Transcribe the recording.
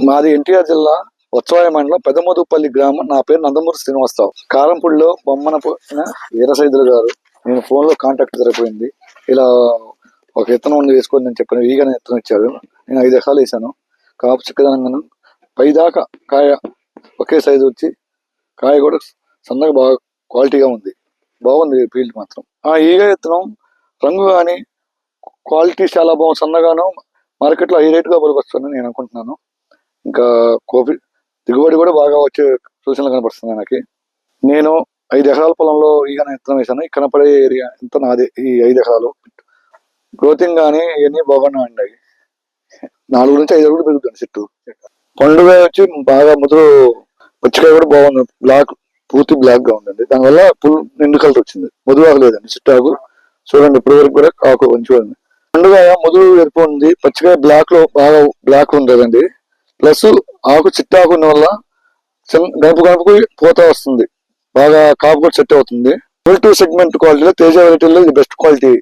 మాది ఎన్టీఆర్ జిల్లా ఉత్సవాయ మండలం పెదమోదుపల్లి గ్రామం. నా పేరు నందమూరి శ్రీనివాసరావు. కారంపూడిలో బొమ్మన వీరసైదులు గారు నేను ఫోన్ లో కాంటాక్ట్ జరిపోయింది. ఇలా ఒక విత్తనం వేసుకొని నేను చెప్పాను. వీగానే విత్తనం ఇచ్చారు. నేను 5 ఎకరాలు వేసాను. కాపు చిక్కదనంగాను పైదాకా కాయ ఒకే సైజు వచ్చి కాయ కూడా సన్నగా బాగా క్వాలిటీగా ఉంది. బాగుంది ఫీల్డ్ మాత్రం. ఈగ విత్తనం రంగు కానీ క్వాలిటీ చాలా బాగుంది. సన్నగాను మార్కెట్ లో హై రేట్ గా పనికొస్తుందని నేను అనుకుంటున్నాను. ఇంకా కాఫీ దిగుబడి కూడా బాగా వచ్చే సూచనలు కనపడుతుంది నాకు. నేను 5 ఎకరాల పొలంలో ఈగన విత్తనం వేసాను. ఈ కనపడే ఏరియా ఎంత నాది. ఈ 5 ఎకరాలు గ్రోతింగ్ కానీ ఇవన్నీ బాగున్నాయి. 4 నుంచి 5 అడుగులు పెరుగుతుంది చెట్టు. పండుగ వచ్చి బాగా ముదురు పచ్చికాయ కూడా బాగుంది. బ్లాక్ పూర్తి బ్లాక్ గా ఉందండి. దానివల్ల పుల్ నిండు కలర్ వచ్చింది. ముదురు లేదండి చిట్టాకు. చూడండి ఇప్పుడు వరకు కూడా ఆకు మంచిగా ఉంది. పండుగ ముదురు ఎరుపు ఉంది. పచ్చికాయ బ్లాక్ లో బాగా బ్లాక్ ఉండదండి. ప్లస్ ఆకు చిట్టాకు ఉన్న వల్ల గనుపు పూత వస్తుంది. బాగా కాపు కూడా సెట్ అవుతుంది. 2 సెగ్మెంట్ క్వాలిటీలో తేజ వెరైటీలో ఇది బెస్ట్ క్వాలిటీ.